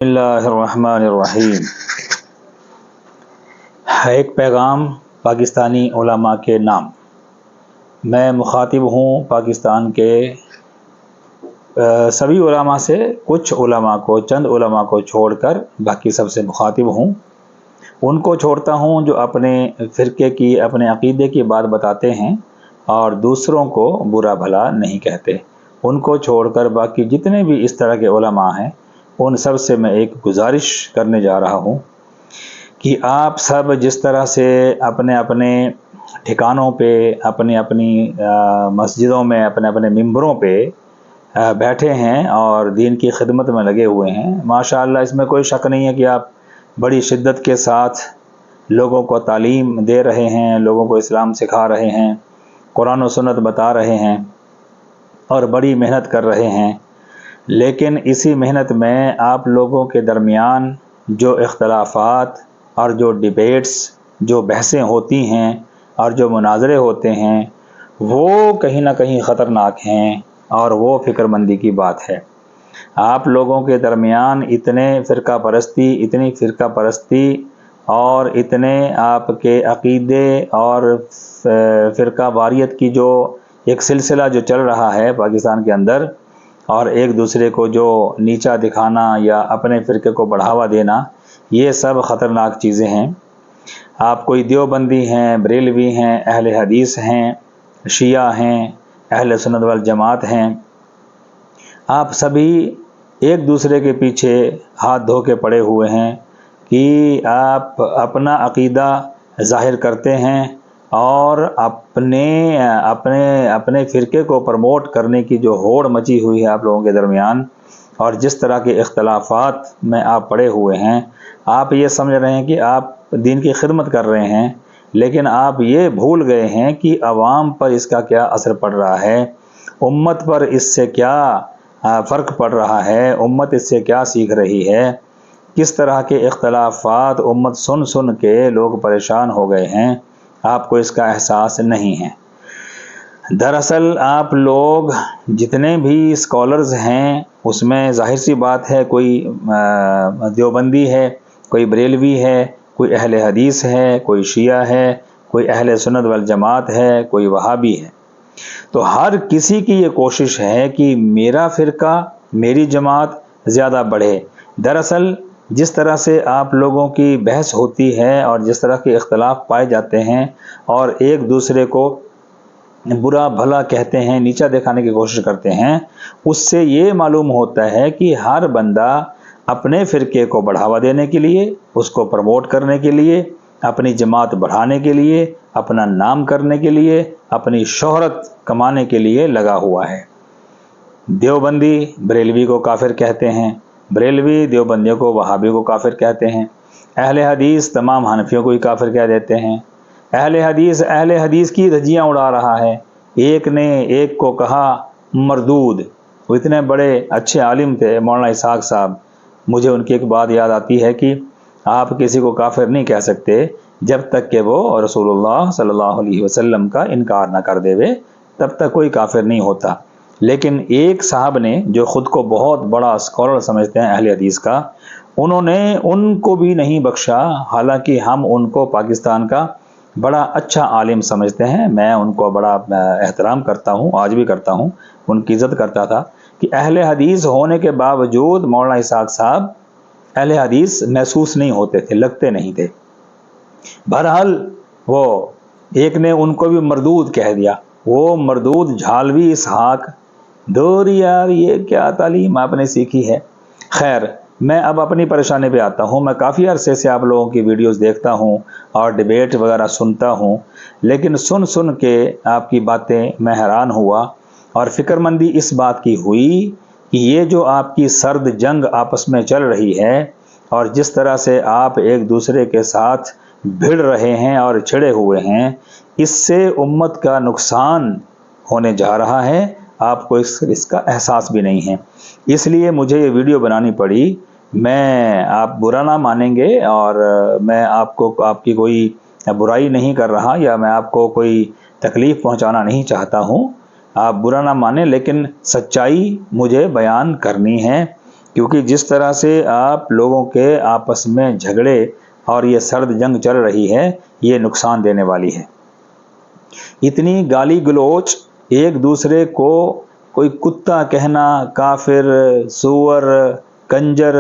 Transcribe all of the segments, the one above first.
بسم اللہ الرحمن الرحیم۔ ایک پیغام پاکستانی علماء کے نام۔ میں مخاطب ہوں پاکستان کے سبھی علماء سے، کچھ علماء کو، چند علماء کو چھوڑ کر باقی سب سے مخاطب ہوں۔ ان کو چھوڑتا ہوں جو اپنے فرقے کی، اپنے عقیدے کی بات بتاتے ہیں اور دوسروں کو برا بھلا نہیں کہتے۔ ان کو چھوڑ کر باقی جتنے بھی اس طرح کے علماء ہیں، ان سب سے میں ایک گزارش کرنے جا رہا ہوں کہ آپ سب جس طرح سے اپنے اپنے ٹھکانوں پہ، اپنی مسجدوں میں، اپنے ممبروں پہ بیٹھے ہیں اور دین کی خدمت میں لگے ہوئے ہیں، ماشاءاللہ اس میں کوئی شک نہیں ہے کہ آپ بڑی شدت کے ساتھ لوگوں کو تعلیم دے رہے ہیں، لوگوں کو اسلام سکھا رہے ہیں، قرآن و سنت بتا رہے ہیں اور بڑی محنت کر رہے ہیں۔ لیکن اسی محنت میں آپ لوگوں کے درمیان جو اختلافات اور جو ڈیبیٹس، جو بحثیں ہوتی ہیں اور جو مناظرے ہوتے ہیں، وہ کہیں نہ کہیں خطرناک ہیں اور وہ فکر مندی کی بات ہے۔ آپ لوگوں کے درمیان اتنی فرقہ پرستی اور اتنے آپ کے عقیدے اور فرقہ واریت کی جو ایک سلسلہ جو چل رہا ہے پاکستان کے اندر، اور ایک دوسرے کو جو نیچا دکھانا یا اپنے فرقے کو بڑھاوا دینا، یہ سب خطرناک چیزیں ہیں۔ آپ کوئی دیوبندی ہیں، بریلوی ہیں، اہل حدیث ہیں، شیعہ ہیں، اہل سنت والجماعت ہیں، آپ سبھی ایک دوسرے کے پیچھے ہاتھ دھو کے پڑے ہوئے ہیں کہ آپ اپنا عقیدہ ظاہر کرتے ہیں اور اپنے فرقے کو پروموٹ کرنے کی جو ہوڑ مچی ہوئی ہے آپ لوگوں کے درمیان، اور جس طرح کے اختلافات میں آپ پڑے ہوئے ہیں، آپ یہ سمجھ رہے ہیں کہ آپ دین کی خدمت کر رہے ہیں، لیکن آپ یہ بھول گئے ہیں کہ عوام پر اس کا کیا اثر پڑ رہا ہے، امت پر اس سے کیا فرق پڑ رہا ہے، امت اس سے کیا سیکھ رہی ہے، کس طرح کے اختلافات امت سن سن کے لوگ پریشان ہو گئے ہیں، آپ کو اس کا احساس نہیں ہے۔ دراصل آپ لوگ جتنے بھی اسکالرز ہیں، اس میں ظاہر سی بات ہے کوئی دیوبندی ہے، کوئی بریلوی ہے، کوئی اہل حدیث ہے، کوئی شیعہ ہے، کوئی اہل سنت والجماعت ہے، کوئی وہابی ہے۔ تو ہر کسی کی یہ کوشش ہے کہ میرا فرقہ، میری جماعت زیادہ بڑھے۔ دراصل جس طرح سے آپ لوگوں کی بحث ہوتی ہے اور جس طرح کے اختلاف پائے جاتے ہیں اور ایک دوسرے کو برا بھلا کہتے ہیں، نیچا دکھانے کی کوشش کرتے ہیں، اس سے یہ معلوم ہوتا ہے کہ ہر بندہ اپنے فرقے کو بڑھاوا دینے کے لیے، اس کو پروموٹ کرنے کے لیے، اپنی جماعت بڑھانے کے لیے، اپنا نام کرنے کے لیے، اپنی شہرت کمانے کے لیے لگا ہوا ہے۔ دیوبندی بریلوی کو کافر کہتے ہیں، بریلوی دیوبندیوں کو وہابی کو کافر کہتے ہیں، اہل حدیث تمام حنفیوں کو ہی کافر کہہ دیتے ہیں، اہل حدیث کی دھجیاں اڑا رہا ہے۔ ایک نے ایک کو کہا مردود، وہ اتنے بڑے اچھے عالم تھے مولانا اسحاق صاحب، مجھے ان کی ایک بات یاد آتی ہے کہ آپ کسی کو کافر نہیں کہہ سکتے جب تک کہ وہ رسول اللہ صلی اللہ علیہ وسلم کا انکار نہ کر دے، تب تک کوئی کافر نہیں ہوتا۔ لیکن ایک صاحب نے جو خود کو بہت بڑا اسکالر سمجھتے ہیں اہل حدیث کا، انہوں نے ان کو بھی نہیں بخشا، حالانکہ ہم ان کو پاکستان کا بڑا اچھا عالم سمجھتے ہیں، میں ان کو بڑا احترام کرتا ہوں، آج بھی کرتا ہوں، ان کی عزت کرتا تھا، کہ اہل حدیث ہونے کے باوجود مولانا اسحاق صاحب اہل حدیث محسوس نہیں ہوتے تھے، لگتے نہیں تھے۔ بہرحال وہ ایک نے ان کو بھی مردود کہہ دیا، وہ مردود جھالوی اسحاق، دور یار یہ کیا تعلیم آپ نے سیکھی ہے۔ خیر، میں اب اپنی پریشانی پہ آتا ہوں۔ میں کافی عرصے سے آپ لوگوں کی ویڈیوز دیکھتا ہوں اور ڈیبیٹ وغیرہ سنتا ہوں، لیکن سن کے آپ کی باتیں میں حیران ہوا، اور فکر مندی اس بات کی ہوئی کہ یہ جو آپ کی سرد جنگ آپس میں چل رہی ہے اور جس طرح سے آپ ایک دوسرے کے ساتھ بھڑ رہے ہیں اور چھڑے ہوئے ہیں، اس سے امت کا نقصان ہونے جا رہا ہے، آپ کو اس کا احساس بھی نہیں ہے۔ اس لیے مجھے یہ ویڈیو بنانی پڑی۔ میں آپ برا نہ مانیں گے اور میں آپ کی کوئی برائی نہیں کر رہا، یا میں آپ کو کوئی تکلیف پہنچانا نہیں چاہتا ہوں، آپ برا نہ مانیں، لیکن سچائی مجھے بیان کرنی ہے، کیونکہ جس طرح سے آپ لوگوں کے آپس میں جھگڑے اور یہ سرد جنگ چل رہی ہے یہ نقصان دینے والی ہے۔ اتنی گالی گلوچ، ایک دوسرے کو کوئی کتا کہنا، کافر، سور، کنجر،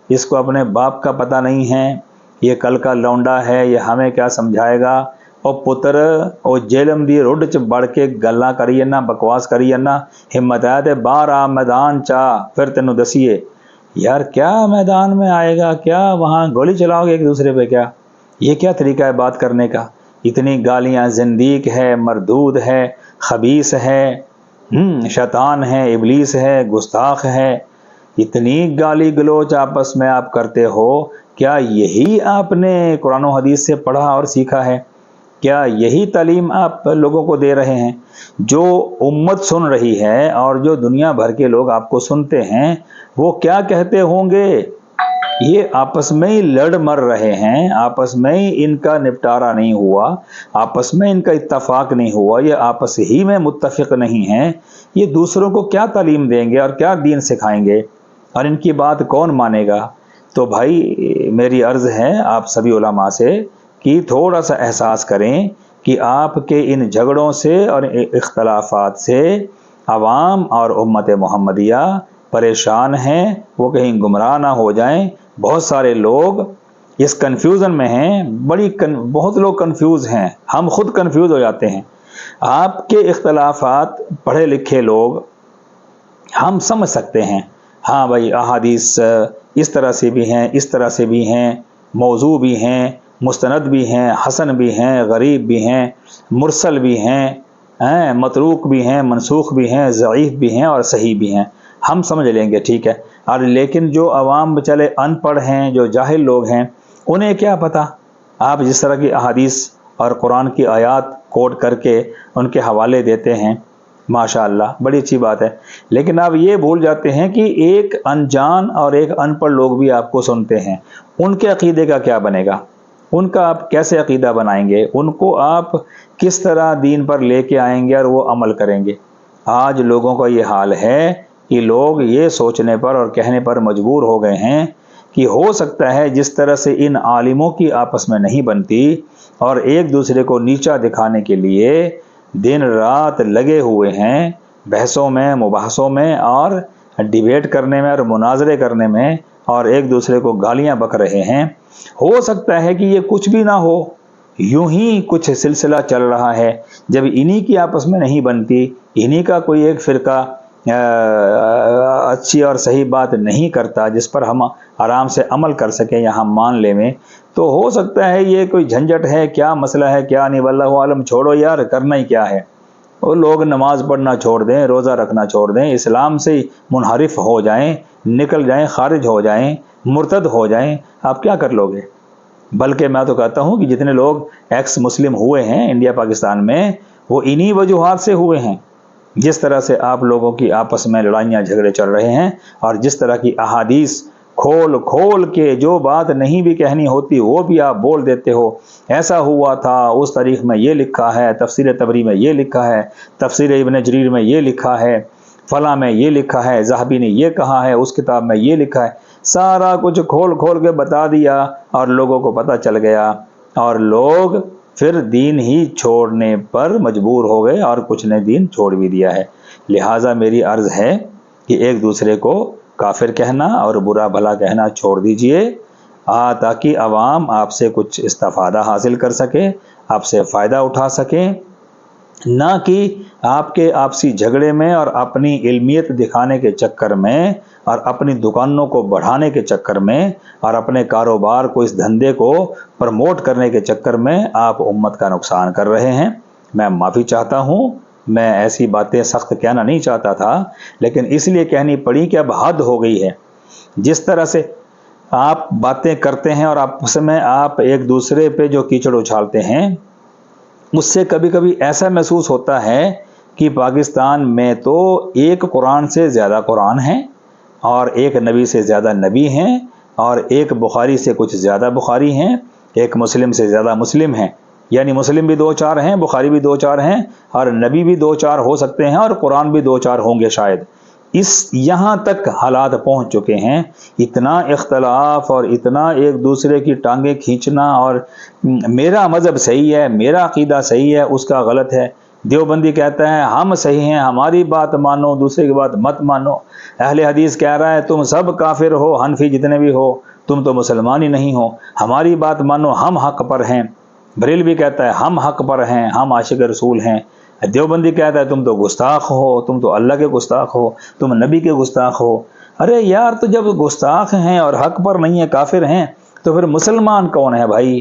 اس کو اپنے باپ کا پتہ نہیں ہے، یہ کل کا لونڈا ہے، یہ ہمیں کیا سمجھائے گا، اور پتر اور جیلم دی روڈ چ بڑھ کے گلاں کری نا، بکواس کری نا، ہمت ہے تے باہر آ میدان چاہ پھر تینوں دسیے۔ یار کیا میدان میں آئے گا، کیا وہاں گولی چلاؤ گے ایک دوسرے پہ؟ کیا یہ کیا طریقہ ہے بات کرنے کا؟ اتنی گالیاں، زندیق ہے، مردود ہے، خبیث ہے، شیطان ہے، ابلیس ہے، گستاخ ہے، اتنی گالی گلوچ آپس میں آپ کرتے ہو۔ کیا یہی آپ نے قرآن و حدیث سے پڑھا اور سیکھا ہے؟ کیا یہی تعلیم آپ لوگوں کو دے رہے ہیں؟ جو امت سن رہی ہے اور جو دنیا بھر کے لوگ آپ کو سنتے ہیں وہ کیا کہتے ہوں گے؟ یہ آپس میں ہی لڑ مر رہے ہیں، آپس میں ہی ان کا نپٹارا نہیں ہوا، آپس میں ان کا اتفاق نہیں ہوا، یہ آپس ہی میں متفق نہیں ہیں، یہ دوسروں کو کیا تعلیم دیں گے اور کیا دین سکھائیں گے، اور ان کی بات کون مانے گا؟ تو بھائی میری عرض ہے آپ سبھی علماء سے کہ تھوڑا سا احساس کریں کہ آپ کے ان جھگڑوں سے اور اختلافات سے عوام اور امت محمدیہ پریشان ہیں، وہ کہیں گمراہ نہ ہو جائیں۔ بہت سارے لوگ اس کنفیوژن میں ہیں، بہت لوگ کنفیوز ہیں، ہم خود کنفیوز ہو جاتے ہیں۔ آپ کے اختلافات پڑھے لکھے لوگ ہم سمجھ سکتے ہیں، ہاں بھائی احادیث اس طرح سے بھی ہیں، اس طرح سے بھی ہیں، موضوع بھی ہیں، مستند بھی ہیں، حسن بھی ہیں، غریب بھی ہیں، مرسل بھی ہیں، متروک بھی ہیں، منسوخ بھی ہیں، ضعیف بھی ہیں اور صحیح بھی ہیں، ہم سمجھ لیں گے، ٹھیک ہے۔ اور لیکن جو عوام بچارے ان پڑھ ہیں، جو جاہل لوگ ہیں، انہیں کیا پتہ؟ آپ جس طرح کی احادیث اور قرآن کی آیات کوٹ کر کے ان کے حوالے دیتے ہیں، ماشاء اللہ بڑی اچھی بات ہے، لیکن آپ یہ بھول جاتے ہیں کہ ایک انجان اور ایک ان پڑھ لوگ بھی آپ کو سنتے ہیں، ان کے عقیدے کا کیا بنے گا؟ ان کا آپ کیسے عقیدہ بنائیں گے؟ ان کو آپ کس طرح دین پر لے کے آئیں گے اور وہ عمل کریں گے؟ آج لوگوں کا یہ حال ہے کہ لوگ یہ سوچنے پر اور کہنے پر مجبور ہو گئے ہیں کہ ہو سکتا ہے جس طرح سے ان عالموں کی آپس میں نہیں بنتی اور ایک دوسرے کو نیچا دکھانے کے لیے دن رات لگے ہوئے ہیں بحثوں میں، مباحثوں میں اور ڈیبیٹ کرنے میں اور مناظرے کرنے میں اور ایک دوسرے کو گالیاں بک رہے ہیں، ہو سکتا ہے کہ یہ کچھ بھی نہ ہو، یوں ہی کچھ سلسلہ چل رہا ہے۔ جب انہی کی آپس میں نہیں بنتی، انہی کا کوئی ایک فرقہ اچھی اور صحیح بات نہیں کرتا جس پر ہم آرام سے عمل کر سکیں یا ہم مان لیں میں، تو ہو سکتا ہے یہ کوئی جھنجٹ ہے، کیا مسئلہ ہے، کیا نہیں، واللہ عالم، چھوڑو یار، کرنا ہی کیا ہے۔ وہ لوگ نماز پڑھنا چھوڑ دیں، روزہ رکھنا چھوڑ دیں، اسلام سے منحرف ہو جائیں، نکل جائیں، خارج ہو جائیں، مرتد ہو جائیں، آپ کیا کر لوگے؟ بلکہ میں تو کہتا ہوں کہ جتنے لوگ ایکس مسلم ہوئے ہیں انڈیا پاکستان میں، وہ انہی وجوہات سے ہوئے ہیں، جس طرح سے آپ لوگوں کی آپس میں لڑائیاں جھگڑے چل رہے ہیں اور جس طرح کی احادیث کھول کھول کے جو بات نہیں بھی کہنی ہوتی وہ بھی آپ بول دیتے ہو، ایسا ہوا تھا، اس تاریخ میں یہ لکھا ہے، تفسیر طبری میں یہ لکھا ہے، تفسیر ابن جریر میں یہ لکھا ہے، فلاں میں یہ لکھا ہے، ذہبی نے یہ کہا ہے، اس کتاب میں یہ لکھا ہے، سارا کچھ کھول کھول کے بتا دیا اور لوگوں کو پتہ چل گیا، اور لوگ پھر دین ہی چھوڑنے پر مجبور ہو گئے اور کچھ نے دین چھوڑ بھی دیا ہے۔ لہٰذا میری عرض ہے کہ ایک دوسرے کو کافر کہنا اور برا بھلا کہنا چھوڑ دیجئے، تاکہ عوام آپ سے کچھ استفادہ حاصل کر سکے، آپ سے فائدہ اٹھا سکیں، نہ کہ آپ کے آپسی جھگڑے میں اور اپنی علمیت دکھانے کے چکر میں اور اپنی دکانوں کو بڑھانے کے چکر میں اور اپنے کاروبار کو، اس دھندے کو پرموٹ کرنے کے چکر میں آپ امت کا نقصان کر رہے ہیں۔ میں معافی چاہتا ہوں، میں ایسی باتیں سخت کہنا نہیں چاہتا تھا، لیکن اس لیے کہنی پڑی کہ اب حد ہو گئی ہے۔ جس طرح سے آپ باتیں کرتے ہیں اور آپس میں آپ ایک دوسرے پہ جو کیچڑ اچھالتے ہیں، اس سے کبھی کبھی ایسا محسوس ہوتا ہے کہ پاکستان میں تو ایک قرآن سے زیادہ قرآن ہیں اور ایک نبی سے زیادہ نبی ہیں اور ایک بخاری سے کچھ زیادہ بخاری ہیں، ایک مسلم سے زیادہ مسلم ہیں، یعنی مسلم بھی 2-4 ہیں، بخاری بھی 2-4 ہیں اور نبی بھی 2-4 ہو سکتے ہیں اور قرآن بھی 2-4 ہوں گے شاید۔ یہاں تک حالات پہنچ چکے ہیں، اتنا اختلاف اور اتنا ایک دوسرے کی ٹانگیں کھینچنا، اور میرا مذہب صحیح ہے، میرا عقیدہ صحیح ہے، اس کا غلط ہے۔ دیوبندی کہتا ہے ہم صحیح ہیں، ہماری بات مانو، دوسرے کی بات مت مانو۔ اہل حدیث کہہ رہا ہے تم سب کافر ہو، حنفی جتنے بھی ہو، تم تو مسلمان ہی نہیں ہو، ہماری بات مانو، ہم حق پر ہیں۔ بریلوی کہتا ہے ہم حق پر ہیں، ہم عاشق رسول ہیں۔ دیوبندی کہتا ہے تم تو گستاخ ہو، تم تو اللہ کے گستاخ ہو، تم نبی کے گستاخ ہو۔ ارے یار، تو جب گستاخ ہیں اور حق پر نہیں ہے، کافر ہیں، تو پھر مسلمان کون ہے بھائی؟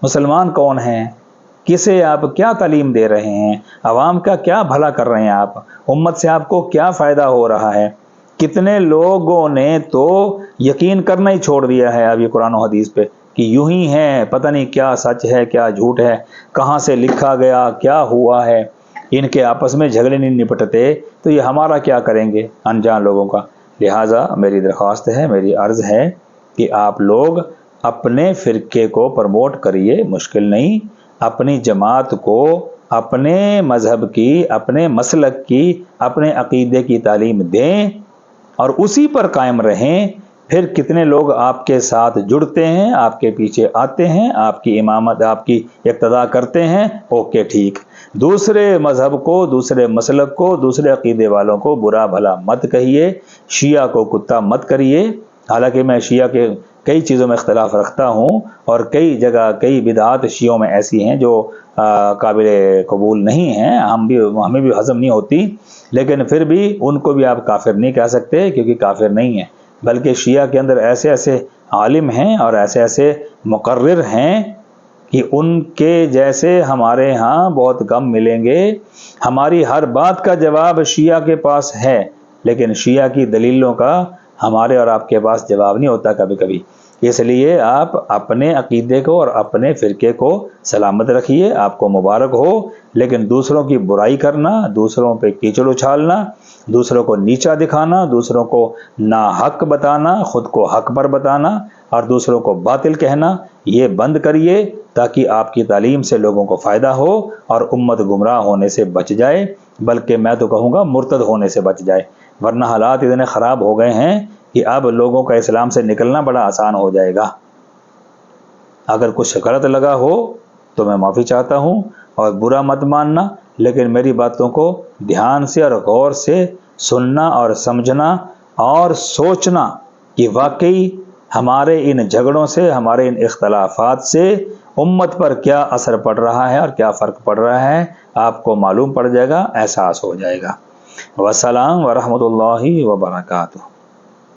مسلمان کون ہیں؟ کسے آپ کیا تعلیم دے رہے ہیں؟ عوام کا کیا بھلا کر رہے ہیں آپ؟ امت سے آپ کو کیا فائدہ ہو رہا ہے؟ کتنے لوگوں نے تو یقین کرنا ہی چھوڑ دیا ہے ابھی قرآن و حدیث پہ کہ یوں ہی ہے، پتہ نہیں کیا سچ ہے کیا جھوٹ ہے، کہاں سے لکھا گیا، کیا ہوا ہے۔ ان کے آپس میں جھگڑے نہیں نپٹتے تو یہ ہمارا کیا کریں گے انجان لوگوں کا۔ لہٰذا میری درخواست ہے، میری عرض ہے کہ آپ لوگ اپنے فرقے کو پروموٹ کریے، مشکل نہیں، اپنی جماعت کو اپنے مذہب کی، اپنے مسلک کی، اپنے عقیدے کی تعلیم دیں اور اسی پر قائم رہیں۔ پھر کتنے لوگ آپ کے ساتھ جڑتے ہیں، آپ کے پیچھے آتے ہیں، آپ کی امامت، آپ کی اقتداء کرتے ہیں، اوکے ٹھیک۔ دوسرے مذہب کو، دوسرے مسلک کو، دوسرے عقیدے والوں کو برا بھلا مت کہیے، شیعہ کو کتا مت کریے۔ حالانکہ میں شیعہ کے کئی چیزوں میں اختلاف رکھتا ہوں، اور کئی جگہ کئی بدعات شیعوں میں ایسی ہیں جو قابل قبول نہیں ہیں، ہمیں بھی ہضم نہیں ہوتی، لیکن پھر بھی ان کو بھی آپ کافر نہیں کہہ سکتے، کیونکہ کافر نہیں ہیں۔ بلکہ شیعہ کے اندر ایسے ایسے عالم ہیں اور ایسے ایسے مقرر ہیں کہ ان کے جیسے ہمارے ہاں بہت کم ملیں گے۔ ہماری ہر بات کا جواب شیعہ کے پاس ہے، لیکن شیعہ کی دلیلوں کا ہمارے اور آپ کے پاس جواب نہیں ہوتا کبھی کبھی۔ اس لیے آپ اپنے عقیدے کو اور اپنے فرقے کو سلامت رکھیے، آپ کو مبارک ہو، لیکن دوسروں کی برائی کرنا، دوسروں پہ کیچڑ اچھالنا، دوسروں کو نیچا دکھانا، دوسروں کو ناحق بتانا، خود کو حق پر بتانا اور دوسروں کو باطل کہنا، یہ بند کریے تاکہ آپ کی تعلیم سے لوگوں کو فائدہ ہو اور امت گمراہ ہونے سے بچ جائے، بلکہ میں تو کہوں گا مرتد ہونے سے بچ جائے۔ ورنہ حالات اتنے خراب ہو گئے ہیں کہ اب لوگوں کا اسلام سے نکلنا بڑا آسان ہو جائے گا۔ اگر کچھ غلط لگا ہو تو میں معافی چاہتا ہوں، اور برا مت ماننا، لیکن میری باتوں کو دھیان سے اور غور سے سننا اور سمجھنا اور سوچنا کہ واقعی ہمارے ان جھگڑوں سے، ہمارے ان اختلافات سے امت پر کیا اثر پڑ رہا ہے اور کیا فرق پڑ رہا ہے، آپ کو معلوم پڑ جائے گا، احساس ہو جائے گا۔ والسلام ورحمۃ اللہ وبرکاتہ۔